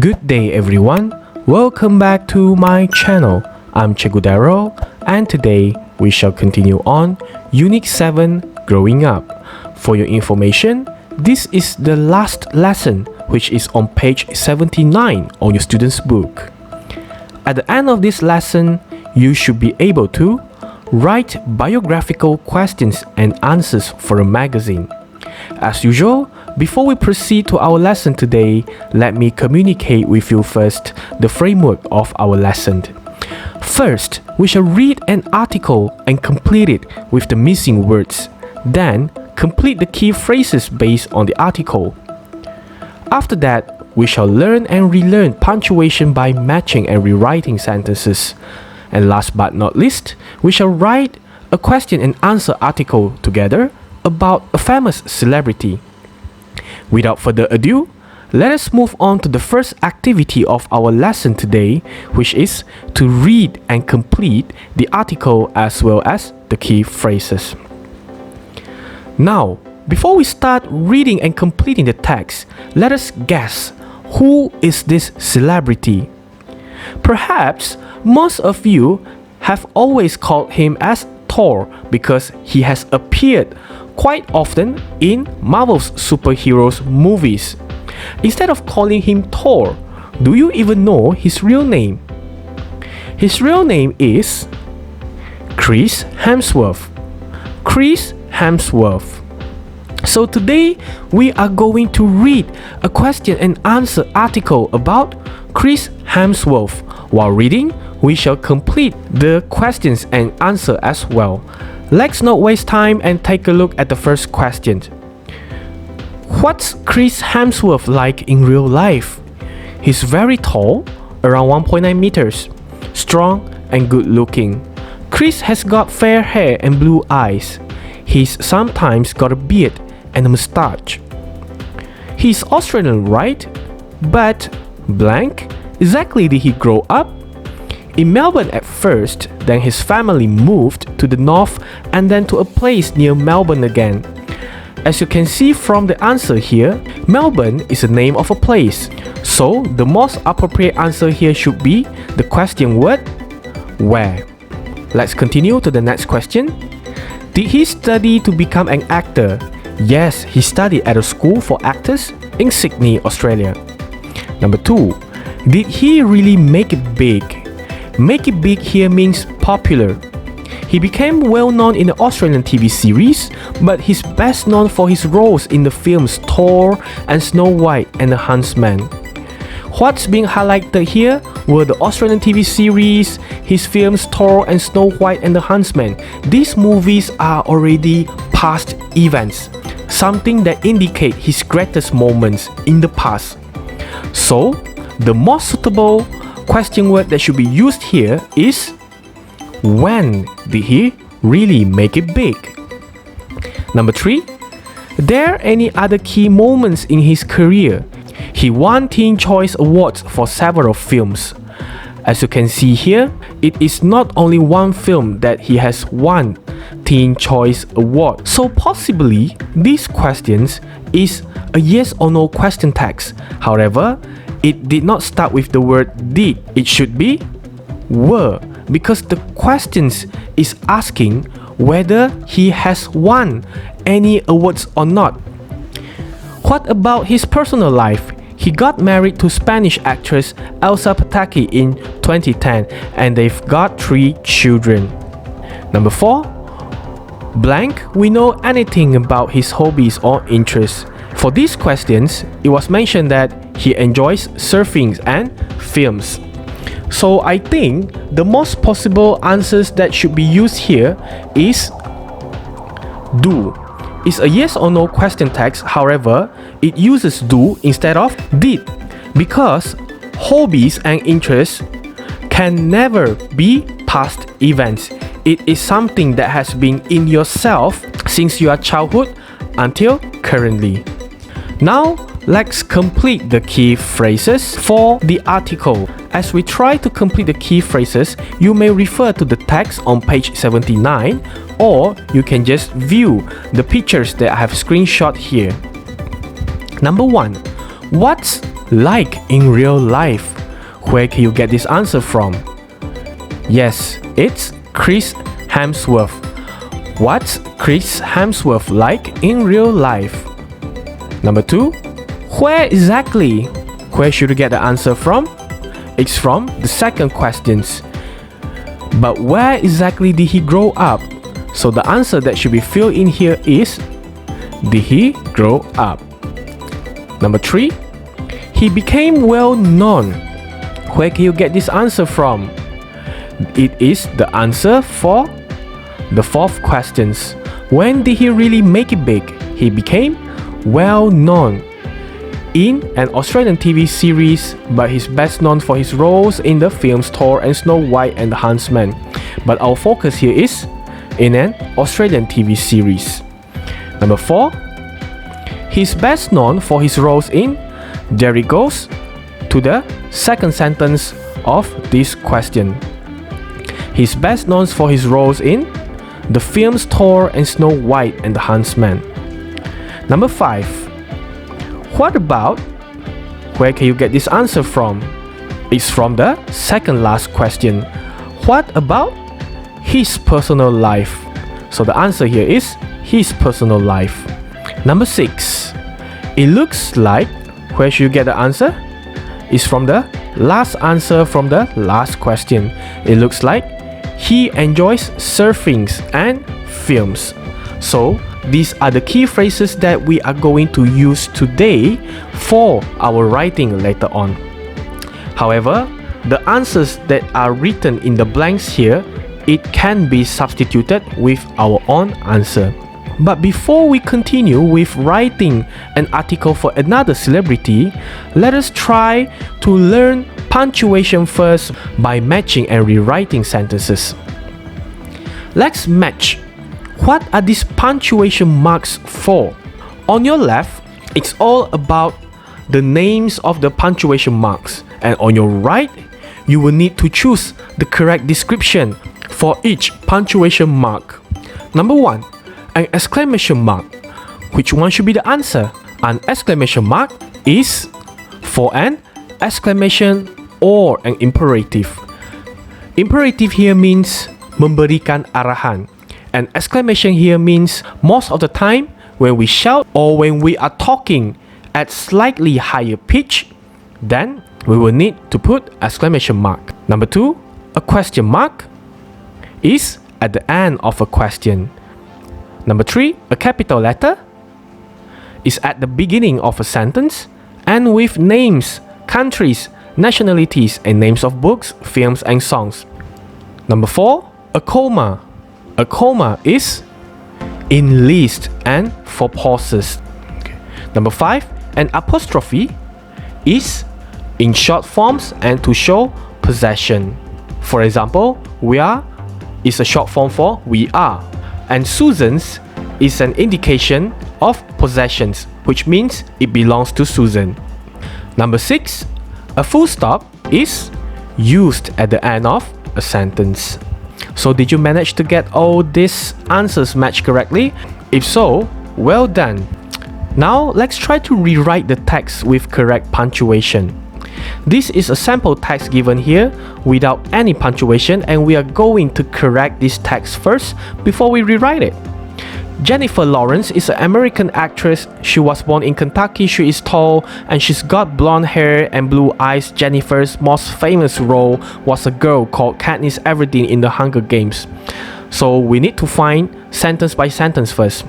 Good day everyone, welcome back to my channel. I'm Cikgu Darrel and today we shall continue on Unit 7 Growing Up. For your information, this is the last lesson which is on page 79 on your student's book. At the end of this lesson, you should be able to write biographical questions and answers for a magazine. As usual, before we proceed to our lesson today, let me communicate with you first the framework of our lesson. First, we shall read an article and complete it with the missing words. Then, complete the key phrases based on the article. After that, we shall learn and relearn punctuation by matching and rewriting sentences. And last but not least, we shall write a question and answer article together about a famous celebrity. Without further ado, let us move on to the first activity of our lesson today, which is to read and complete the article as well as the key phrases. Now, before we start reading and completing the text, let us guess who is this celebrity. Perhaps most of you have always called him as Thor because he has appeared quite often in Marvel's superheroes movies. Instead of calling him Thor, do you even know his real name? His real name is Chris Hemsworth. Chris Hemsworth. So today we are going to read a question and answer article about Chris Hemsworth. While reading, we shall complete the questions and answer as well. Let's not waste time and take a look at the first question. What's Chris Hemsworth like in real life? He's very tall, around 1.9 meters, strong and good looking. Chris has got fair hair and blue eyes. He's sometimes got a beard and a mustache. He's Australian, right? But blank, exactly did he grow up? In Melbourne at first, then his family moved to the north and then to a place near Melbourne again. As you can see from the answer here, Melbourne is the name of a place. So the most appropriate answer here should be the question word where. Let's continue to the next question. Did he study to become an actor? Yes, he studied at a school for actors in Sydney, Australia. Number 2. Did he really make it big? Make it big here means popular. He became well known in the Australian TV series, but he's best known for his roles in the films Thor and Snow White and the Huntsman. What's being highlighted here were the Australian TV series, his films Thor and Snow White and the Huntsman. These movies are already past events, something that indicate his greatest moments in the past. So, the most suitable question word that should be used here is when did he really make it big? Number 3. There any other key moments in his career? He won Teen Choice Awards for several films. As you can see here, it is not only one film that he has won Teen Choice Award. So possibly, these questions is a yes or no question text. However, it did not start with the word did. It should be were, because the questions is asking whether he has won any awards or not. What about his personal life? He got married to Spanish actress Elsa Pataky in 2010 and they've got 3 children. Number 4. Blank, we know anything about his hobbies or interests. For these questions, it was mentioned that he enjoys surfing and films. So I think the most possible answers that should be used here is do. It's a yes or no question text, however, it uses do instead of did because hobbies and interests can never be past events. It is something that has been in yourself since your childhood until currently. Now, let's complete the key phrases for the article. As we try to complete the key phrases, you may refer to the text on page 79 or you can just view the pictures that I have screenshot here. Number 1. What's like in real life? Where can you get this answer from? Yes, it's Chris Hemsworth. What's Chris Hemsworth like in real life? Number 2, where exactly? Where should you get the answer from? It's from the second questions. But where exactly did he grow up? So the answer that should be filled in here is, did he grow up? Number 3, he became well known. Where can you get this answer from? It is the answer for the fourth questions. When did he really make it big? He became well known in an Australian TV series, but he's best known for his roles in the films Thor and Snow White and the Huntsman. But our focus here is in an Australian TV series. Number 4, he's best known for his roles in There It Goes to the second sentence of this question. He's best known for his roles in the films Thor and Snow White and the Huntsman. Number 5, what about? Where can you get this answer from? It's from the second last question. What about his personal life? So the answer here is his personal life. Number 6, it looks like. Where should you get the answer? It's from the last answer from the last question. It looks like he enjoys surfing and films. So these are the key phrases that we are going to use today for our writing later on. However, the answers that are written in the blanks here, it can be substituted with our own answer. But before we continue with writing an article for another celebrity, let us try to learn punctuation first by matching and rewriting sentences. Let's match. What are these punctuation marks for? On your left, it's all about the names of the punctuation marks, and on your right, you will need to choose the correct description for each punctuation mark. Number 1, an exclamation mark. Which one should be the answer? An exclamation mark is for an exclamation or an imperative. Imperative here means memberikan arahan. And exclamation here means most of the time when we shout or when we are talking at slightly higher pitch, then we will need to put exclamation mark. Number 2, a question mark is at the end of a question. Number 3, a capital letter is at the beginning of a sentence and with names, countries, nationalities, and names of books, films, and songs. Number 4, a comma. A comma is in list and for pauses. Number 5, an apostrophe is in short forms and to show possession. For example, we are is a short form for we are, and Susan's is an indication of possessions, which means it belongs to Susan. Number 6, a full stop is used at the end of a sentence. So did you manage to get all these answers matched correctly? If so, well done. Now let's try to rewrite the text with correct punctuation. This is a sample text given here without any punctuation, and we are going to correct this text first before we rewrite it. Jennifer Lawrence is an American actress. She was born in Kentucky. She is tall and she's got blonde hair and blue eyes. Jennifer's most famous role was a girl called Katniss Everdeen in the Hunger Games. So we need to find sentence by sentence first.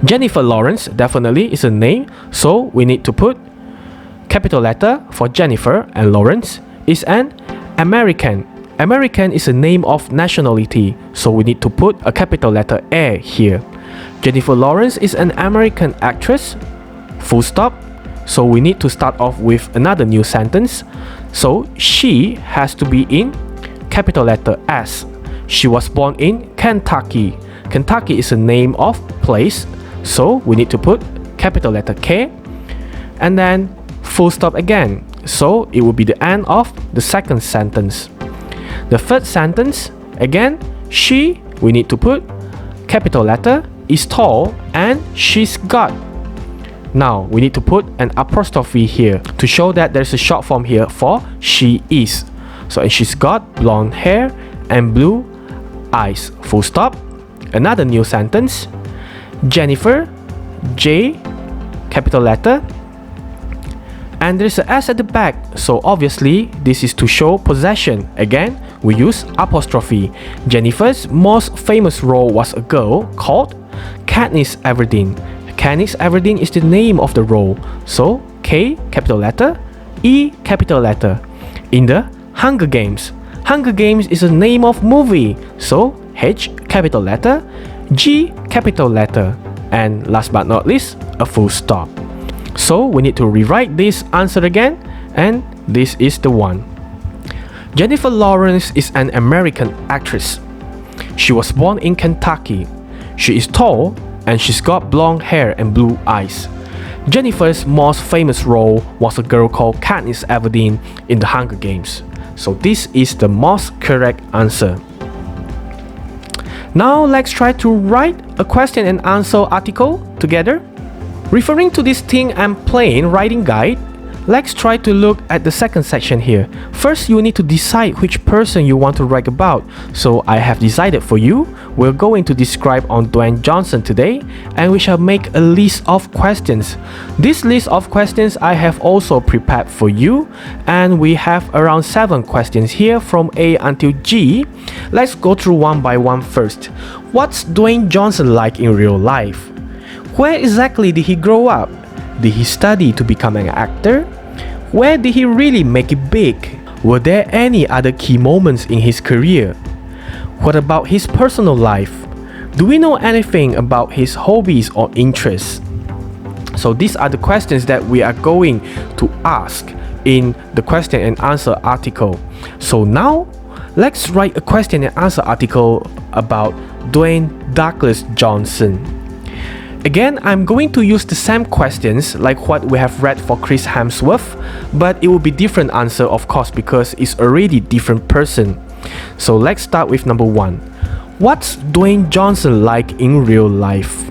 Jennifer Lawrence definitely is a name, so we need to put capital letter for Jennifer, and Lawrence is an American. American is a name of nationality, so we need to put a capital letter A here. Jennifer Lawrence is an American actress, full stop, so we need to start off with another new sentence. So she has to be in capital letter S. She was born in Kentucky. Kentucky is a name of place, so we need to put capital letter K, and then full stop again, so it will be the end of the second sentence. The third sentence, again, she, we need to put capital letter, is tall and she's got Now we need to put an apostrophe here to show that there's a short form here for she is. So and she's got blonde hair and blue eyes. Full stop. Another new sentence. Jennifer, J, capital letter. And there's an S at the back, so obviously this is to show possession. Again, we use apostrophe. Jennifer's most famous role was a girl called Katniss Everdeen. Katniss Everdeen is the name of the role, so K capital letter, E capital letter. In the Hunger Games. Hunger Games is a name of movie, so H capital letter, G capital letter, and last but not least, a full stop. So we need to rewrite this answer again, and this is the one. Jennifer Lawrence is an American actress. She was born in Kentucky. She is tall and she's got blonde hair and blue eyes. Jennifer's most famous role was a girl called Katniss Everdeen in the Hunger Games. So this is the most correct answer. Now let's try to write a question and answer article together. Referring to this thing I'm playing writing guide, let's try to look at the second section here. First, you need to decide which person you want to write about. So I have decided for you. We're going to describe on Dwayne Johnson today, and we shall make a list of questions. This list of questions I have also prepared for you, and we have around 7 questions here from A until G. Let's go through one by one first. What's Dwayne Johnson like in real life? Where exactly did he grow up? Did he study to become an actor? Where did he really make it big? Were there any other key moments in his career? What about his personal life? Do we know anything about his hobbies or interests? So these are the questions that we are going to ask in the question and answer article. So now, let's write a question and answer article about Dwayne Douglas Johnson. Again, I'm going to use the same questions like what we have read for Chris Hemsworth, but it will be different answer of course because it's already different person. So let's start with number 1. What's Dwayne Johnson like in real life?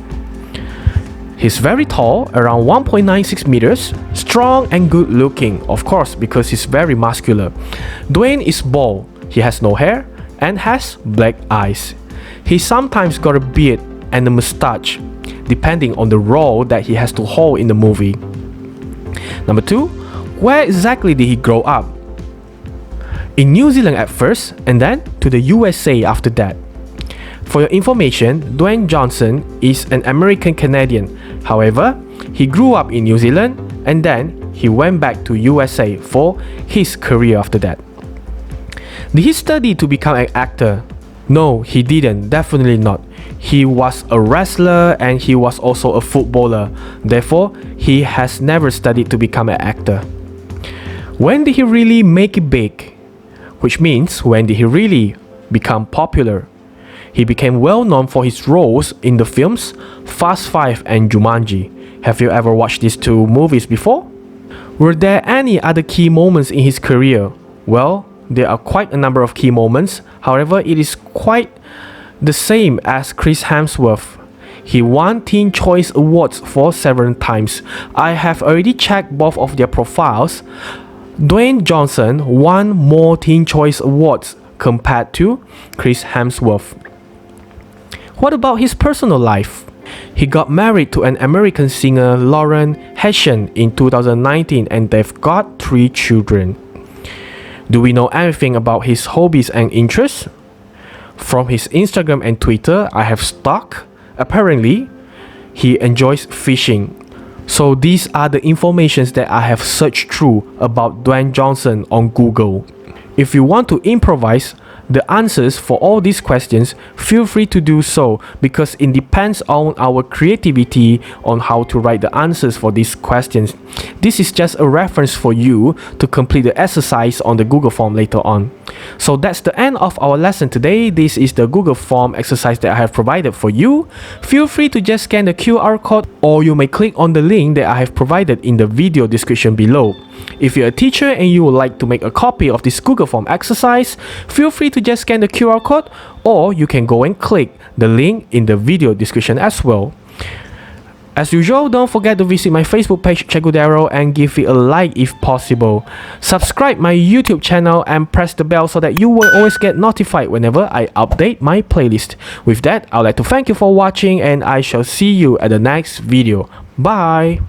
He's very tall, around 1.96 meters, strong and good looking, of course because he's very muscular. Dwayne is bald, he has no hair and has black eyes. He sometimes got a beard and a mustache, depending on the role that he has to hold in the movie. Number 2, where exactly did he grow up? In New Zealand at first, and then to the USA after that. For your information, Dwayne Johnson is an American Canadian. However, he grew up in New Zealand and then he went back to USA for his career after that. Did he study to become an actor? No, he didn't, definitely not. He was a wrestler and he was also a footballer. Therefore, he has never studied to become an actor. When did he really make it big? Which means, when did he really become popular? He became well known for his roles in the films Fast 5 and Jumanji. Have you ever watched these 2 movies before? Were there any other key moments in his career? Well, there are quite a number of key moments. However, it is quite the same as Chris Hemsworth. He won Teen Choice Awards for several times. I have already checked both of their profiles. Dwayne Johnson won more Teen Choice Awards compared to Chris Hemsworth. What about his personal life? He got married to an American singer Lauren Hessian in 2019 and they've got 3 children. Do we know anything about his hobbies and interests? From his Instagram and Twitter, I have stalked. Apparently, he enjoys fishing. So these are the informations that I have searched through about Dwayne Johnson on Google. If you want to improvise the answers for all these questions, feel free to do so because it depends on our creativity on how to write the answers for these questions. This is just a reference for you to complete the exercise on the Google form later on. So that's the end of our lesson today. This is the Google form exercise that I have provided for you. Feel free to just scan the QR code or you may click on the link that I have provided in the video description below. If you're a teacher and you would like to make a copy of this Google form exercise, feel free to just scan the QR code or you can go and click the link in the video description as well. As usual, don't forget to visit my Facebook page Cikgu Darrel and give it a like if possible. Subscribe my YouTube channel and press the bell so that you will always get notified whenever I update my playlist. With that, I'd like to thank you for watching and I shall see you at the next video. Bye!